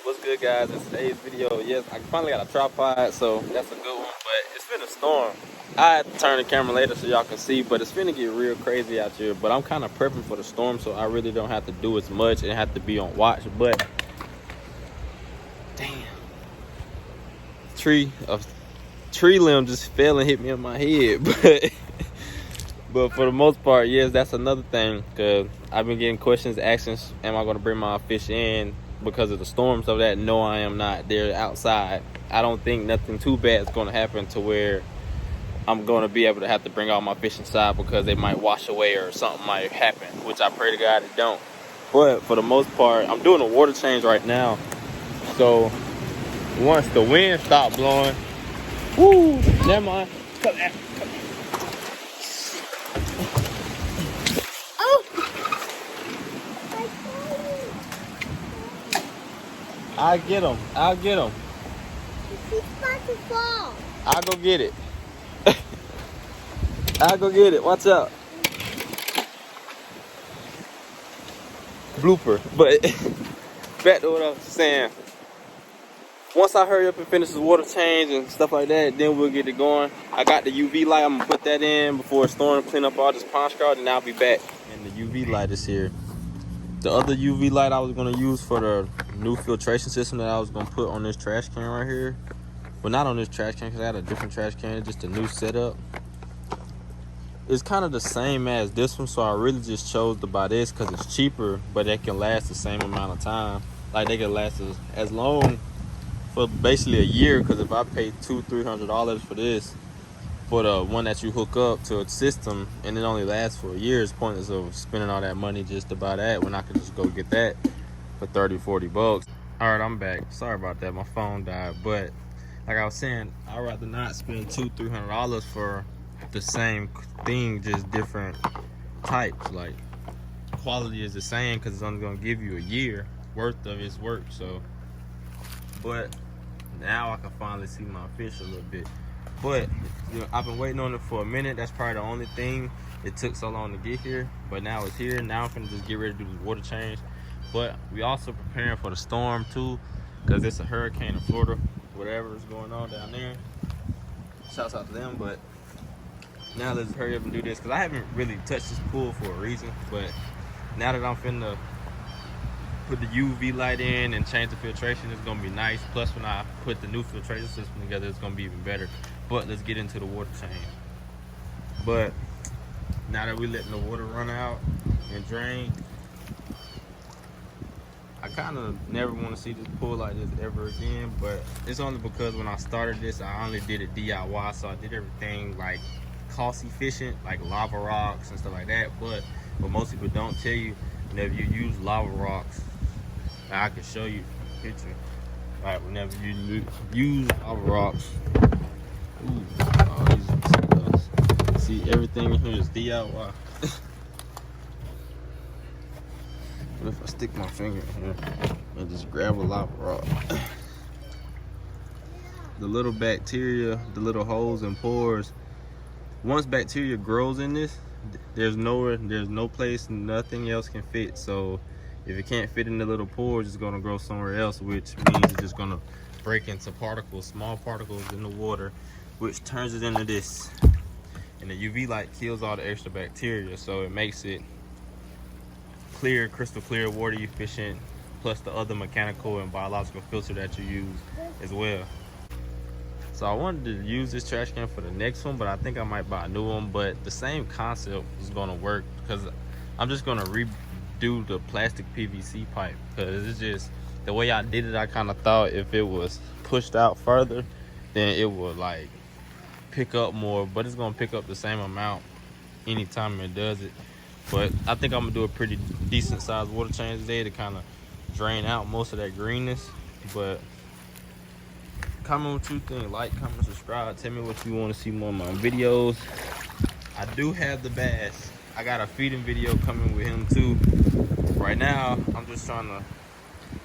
What's good, guys? In today's video, yes, I finally got a tripod, so that's a good one, but it's finna storm. I had to turn the camera later so y'all can see, but it's finna get real crazy out here. But I'm kind of prepping for the storm, so I really don't have to do as much and have to be on watch. But damn, a tree limb just fell and hit me on my head. But for the most part, yes, that's another thing, because I've been getting questions asking, am I going to bring my fish in because of the storm? So that, no, I am not. They're outside. I don't think nothing too bad is going to happen to where I'm going to be able to have to bring all my fish inside because they might wash away or something might happen, which I pray to God it don't. But for the most part, I'm doing a water change right now. So once the wind stops blowing, woo, never mind. Come here. I'll get him. He's about to fall. I'll go get it. I'll go get it. Watch out. Blooper. But back to what I was saying. Once I hurry up and finish the water change and stuff like that, then we'll get it going. I got the UV light. I'm going to put that in before a storm, clean up all this pond straw, and I'll be back. And the UV light is here. The other UV light I was going to use for the new filtration system that I was going to put on this trash can right here. Well, not on this trash can because I had a different trash can. It's just a new setup. It's kind of the same as this one, so I really just chose to buy this because it's cheaper, but it can last the same amount of time. Like, they can last as long for basically a year, because if I pay $200-300 for this, for the one that you hook up to a system, and it only lasts for a year, it's pointless of spending all that money just to buy that when I could just go get that for 30-40 bucks. All right, I'm back. Sorry about that, my phone died. But like I was saying, I'd rather not spend $200-300 for the same thing, just different types. Like, quality is the same because it's only gonna give you a year worth of its work. So, but now I can finally see my fish a little bit. But you know, I've been waiting on it for a minute. That's probably the only thing it took so long to get here. But now it's here. Now I'm gonna just get ready to do the water change. But we also preparing for the storm too, because it's a hurricane in Florida, whatever is going on down there. Shouts out to them. But now let's hurry up and do this, because I haven't really touched this pool for a reason. But now that I'm finna put the UV light in and change the filtration, it's gonna be nice. Plus, when I put the new filtration system together, it's gonna be even better. But let's get into the water change. But now that we're letting the water run out and drain, I kind of never want to see this pool like this ever again. But it's only because when I started this, I only did it DIY, so I did everything like cost efficient, like lava rocks and stuff like that. But what most people don't tell you, whenever you use lava rocks, I can show you a picture. Right, whenever you use lava rocks, ooh, oh, see, everything in here is DIY. What if I stick my finger in here and just grab a lava rock? The little bacteria, the little holes and pores, once bacteria grows in this, there's no place nothing else can fit. So if it can't fit in the little pores, it's gonna grow somewhere else, which means it's just gonna break into particles, small particles in the water, which turns it into this. And the UV light kills all the extra bacteria, so it makes it clear, crystal clear, water efficient, plus the other mechanical and biological filter that you use as well. So I wanted to use this trash can for the next one, but I think I might buy a new one. But the same concept is gonna work, because I'm just gonna redo the plastic PVC pipe, because it's just the way I did it. I kind of thought if it was pushed out further, then it would like pick up more, but it's gonna pick up the same amount anytime it does it. But I think I'm gonna do a pretty decent sized water change today to kind of drain out most of that greenness. But comment what you think, like, comment, subscribe, tell me what you want to see more of my videos. I do have the bass. I got a feeding video coming with him too. Right now I'm just trying to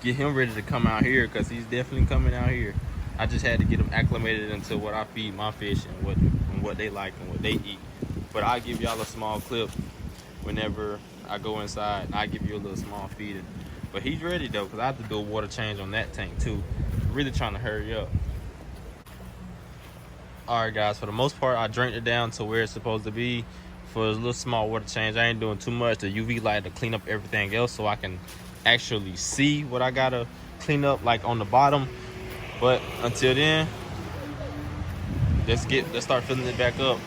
get him ready to come out here, because he's definitely coming out here. I just had to get him acclimated into what I feed my fish and what they like and what they eat. But I'll give y'all a small clip whenever I go inside. I'll give you a little small feeding. But he's ready though, because I have to do a water change on that tank too. Really trying to hurry up. Alright guys, for the most part I drained it down to where it's supposed to be. For a little small water change, I ain't doing too much. The UV light to clean up everything else so I can actually see what I gotta clean up, like on the bottom. But until then, let's start filling it back up.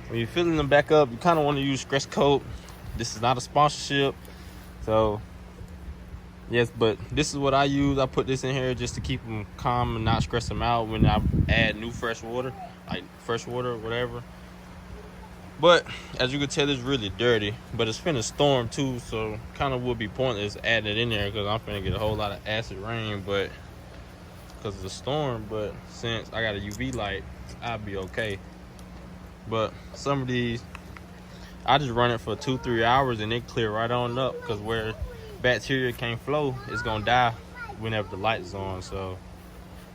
When you're filling them back up, you kind of want to use Crescoat. This is not a sponsorship, so yes, but this is what I use. I put this in here just to keep them calm and not stress them out when I add new fresh water, like fresh water or whatever. But as you can tell, it's really dirty, but it's finna storm too, so kind of would be pointless adding it in there because I'm finna get a whole lot of acid rain, but because of the storm. But since I got a UV light, I'll be okay. But some of these, I just run it for 2-3 hours and it clear right on up, because where bacteria can't flow, it's gonna die whenever the light is on. So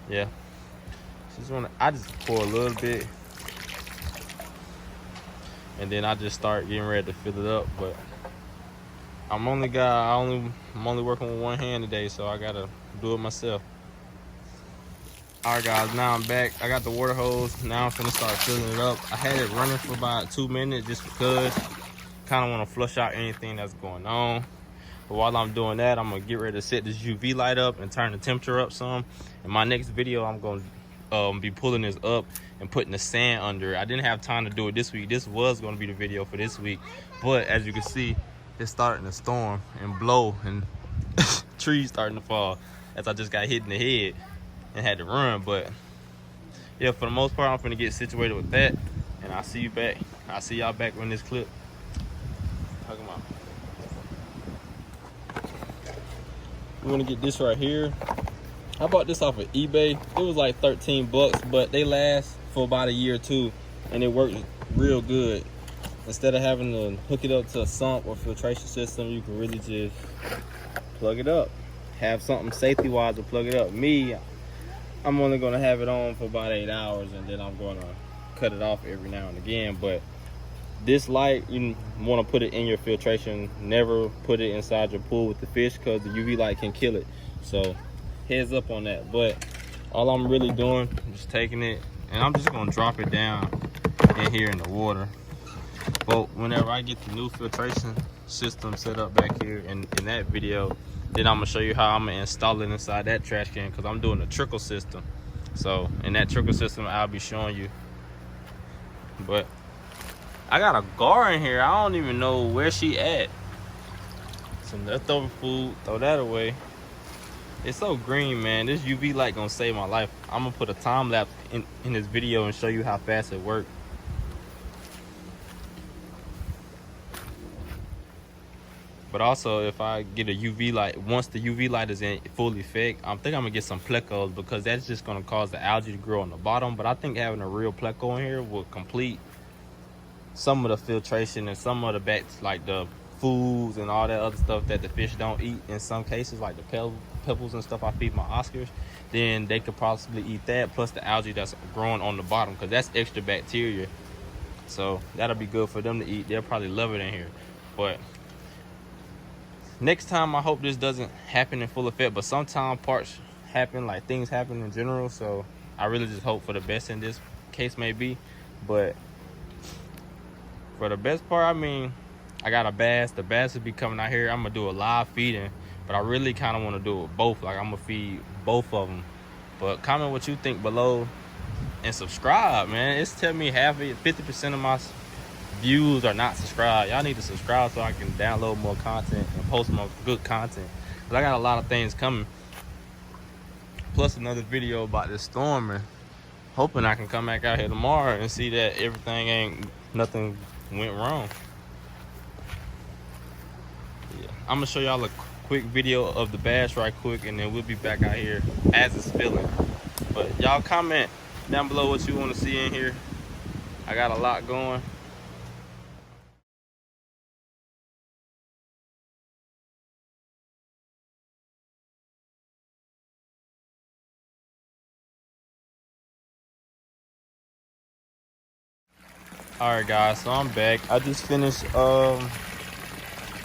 yeah, I just pour a little bit and then I just start getting ready to fill it up. But I'm only working with one hand today, so I gotta do it myself. Alright guys, now I'm back. I got the water hose. Now I'm gonna start filling it up. I had it running for about 2 minutes just because kind of want to flush out anything that's going on. But while I'm doing that, I'm gonna get ready to set this UV light up and turn the temperature up some. In my next video, I'm gonna be pulling this up and putting the sand under it. I didn't have time to do it this week. This was gonna be the video for this week, but as you can see, it's starting to storm and blow and trees starting to fall as I just got hit in the head and had to run. But yeah, for the most part, I'm gonna get situated with that, and I'll see you back. I'll see y'all back when this clip. Hug 'em out. We want to get this right here. I bought this off of eBay. It was like 13 bucks, but they last for about a year or two, and it works real good. Instead of having to hook it up to a sump or filtration system, you can really just plug it up. Have something safety-wise to plug it up. Me, I'm only gonna have it on for about 8 hours, and then I'm gonna cut it off every now and again. But this light, you want to put it in your filtration. Never put it inside your pool with the fish, because the UV light can kill it. So heads up on that. But all I'm really doing is taking it and I'm just gonna drop it down in here in the water. But whenever I get the new filtration system set up back here in that video, then I'm gonna show you how I'm gonna install it inside that trash can, because I'm doing a trickle system. So in that trickle system, I'll be showing you. But I got a gar in here. I don't even know where she at. Some leftover food, throw that away. It's so green, man. This UV light gonna save my life. I'm gonna put a time lapse in this video and show you how fast it works. But also, if I get a UV light, once the UV light is in full effect, I think I'm gonna get some plecos, because that's just gonna cause the algae to grow on the bottom. But I think having a real pleco in here will complete some of the filtration and some of the bats, like the foods and all that other stuff that the fish don't eat in some cases, like the pebbles and stuff I feed my Oscars. Then they could possibly eat that, plus the algae that's growing on the bottom, because that's extra bacteria. So that'll be good for them to eat. They'll probably love it in here. But next time, I hope this doesn't happen in full effect, but sometimes parts happen, like things happen in general. So I really just hope for the best in this case, maybe. But for the best part, I mean, I got a bass. The bass will be coming out here. I'm gonna do a live feeding, but I really kind of want to do it both. Like, I'm gonna feed both of them. But comment what you think below and subscribe, man. It's telling me 50% of my views are not subscribed. Y'all need to subscribe so I can download more content and post more good content, because I got a lot of things coming, plus another video about this storm, and hoping I can come back out here tomorrow and see that nothing went wrong. Yeah, I'm gonna show y'all a quick video of the bass right quick, and then we'll be back out here as it's filling. But y'all comment down below what you want to see in here. I got a lot going. Alright guys, so I'm back. I just finished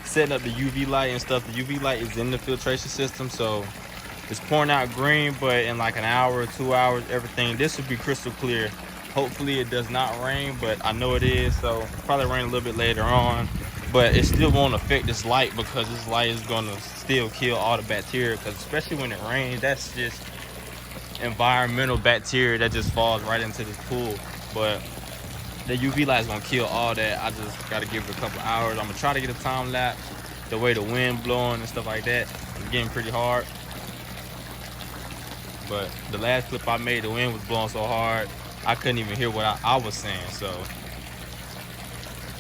setting up the UV light and stuff. The UV light is in the filtration system, so it's pouring out green, but in like an hour or 2 hours, everything, this will be crystal clear. Hopefully it does not rain, but I know it is, so probably rain a little bit later on. But it still won't affect this light because this light is gonna still kill all the bacteria, because especially when it rains, that's just environmental bacteria that just falls right into this pool. But the UV light is gonna kill all that. I just gotta give it a couple hours. I'm gonna try to get a time lapse. The way the wind blowing and stuff like that, it's getting pretty hard. But the last clip I made, the wind was blowing so hard, I couldn't even hear what I was saying. So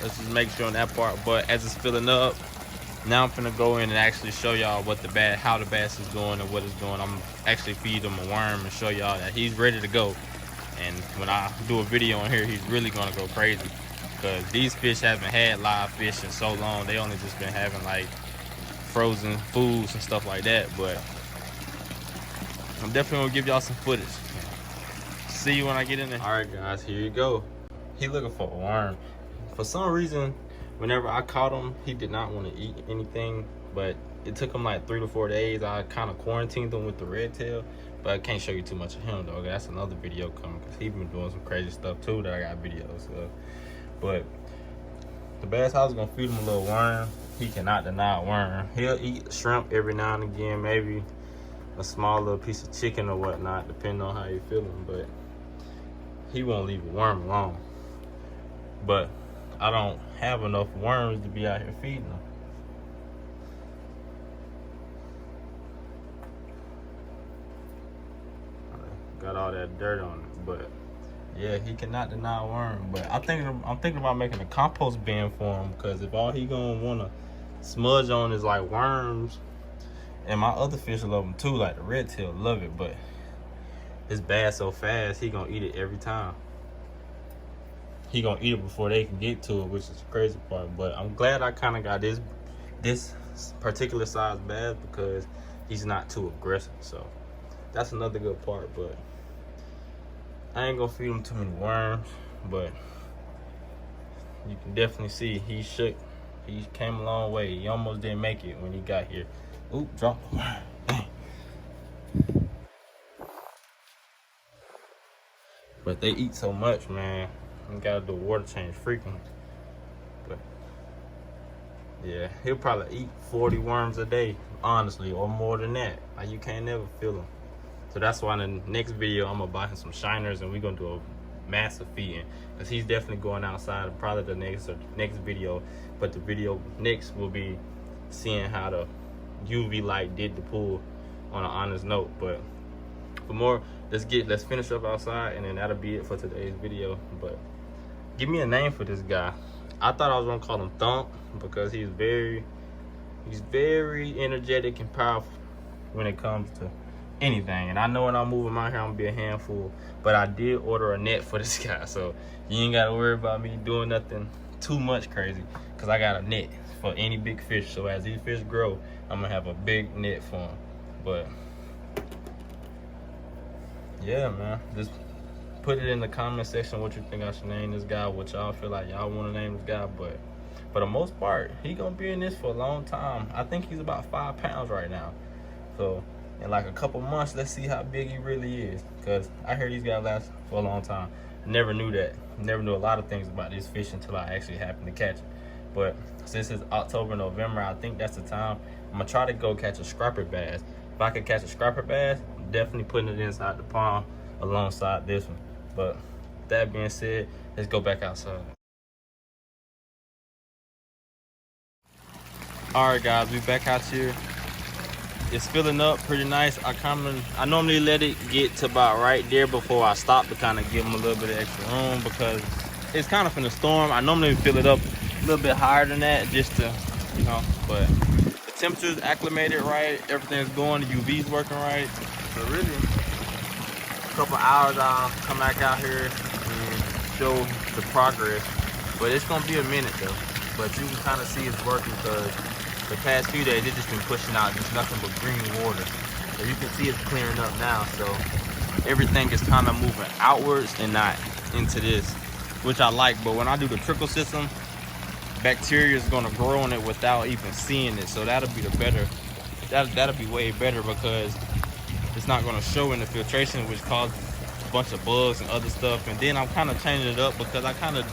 let's just make sure on that part. But as it's filling up, now I'm gonna go in and actually show y'all what how the bass is doing and what it's doing. I'm actually feed him a worm and show y'all that he's ready to go. And when I do a video on here, he's really gonna go crazy, because these fish haven't had live fish in so long. They only just been having like frozen foods and stuff like that. But I'm definitely gonna give y'all some footage. See you when I get in there. All right guys, here you go. He looking for a worm. For some reason, whenever I caught him, he did not want to eat anything, but it took him like 3 to 4 days. I kind of quarantined him with the red tail, but I can't show you too much of him though. That's another video coming, because he's been doing some crazy stuff too that I got videos of. But the bass house is gonna feed him a little worm. He cannot deny a worm. He'll eat shrimp every now and again, maybe a small little piece of chicken or whatnot, depending on how you're feeling, but he won't leave a worm alone. But I don't have enough worms to be out here feeding them. Got all that dirt on it, but yeah, he cannot deny a worm. But I'm thinking about making a compost bin for him, because if all he gonna wanna smudge on is like worms, and my other fish love them too, like the red tail love it, but his bass so fast, he gonna eat it every time. He gonna eat it before they can get to it, which is the crazy part. But I'm glad I kind of got this particular size bass, because he's not too aggressive. So that's another good part. But I ain't gonna feed him too many worms. But you can definitely see he shook. He came a long way. He almost didn't make it when he got here. Oop, drop the worm. Dang. But they eat so much, man. You gotta do a water change frequently. But yeah, he'll probably eat 40 worms a day, honestly, or more than that. Like, you can't never fill him. So that's why in the next video, I'm gonna buy him some shiners and we're gonna do a massive feeding, because he's definitely going outside. Probably the next video, but the video next will be seeing how the UV light did the pool on an honest note. But for more, let's finish up outside, and then that'll be it for today's video. But give me a name for this guy. I thought I was gonna call him Thump, because he's very energetic and powerful when it comes to anything. And I know when I move him out here, I'm gonna be a handful. But I did order a net for this guy, so you ain't gotta worry about me doing nothing too much crazy, because I got a net for any big fish. So as these fish grow, I'm gonna have a big net for him. But yeah, man, just put it in the comment section what you think I should name this guy, what y'all feel like y'all want to name this guy. But for the most part, he gonna be in this for a long time. I think he's about 5 pounds right now. So in like a couple months, let's see how big he really is, because I heard these guys last for a long time. Never knew that. Never knew a lot of things about this fish until I actually happened to catch it. But since it's October, November, I think that's the time I'm gonna try to go catch a scrapper bass. If I could catch a scrapper bass, I'm definitely putting it inside the pond alongside this one. But that being said, let's go back outside. All right guys, we back out here. It's filling up pretty nice. I normally let it get to about right there before I stop to kind of give them a little bit of extra room, because it's kind of in a storm. I normally fill it up a little bit higher than that, just to, you know, but the temperature's acclimated right, everything's going, the UV's working right. So really, a couple hours I'll come back out here and show the progress. But it's gonna be a minute though. But you can kind of see it's working, because the past few days it's just been pushing out just nothing but green water. So you can see it's clearing up now. So everything is kind of moving outwards and not into this which I like. But when I do the trickle system, bacteria is gonna grow on it without even seeing it. So that'll be the better. That'll be way better because it's not gonna show in the filtration, which causes a bunch of bugs and other stuff. And then I'm kind of changing it up because I kind of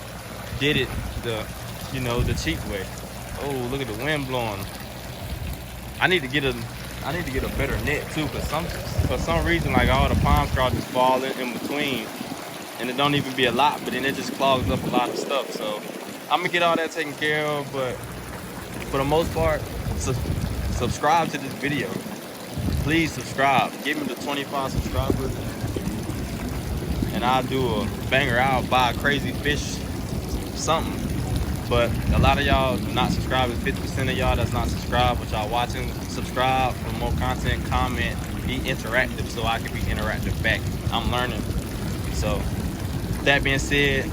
did it the cheap way. Oh, look at the wind blowing. I need to get a better net too, cause for some reason, like, all the palm straw just fall in between, and it don't even be a lot, but then it just clogs up a lot of stuff. So I'm gonna get all that taken care of. But for the most part, subscribe to this video. Please subscribe. Give me the 25 subscribers, and I'll do a banger. I'll buy a crazy fish, something. But a lot of y'all not subscribing. 50% of y'all that's not subscribed, but y'all watching, subscribe for more content, comment, be interactive so I can be interactive back. I'm learning. So that being said,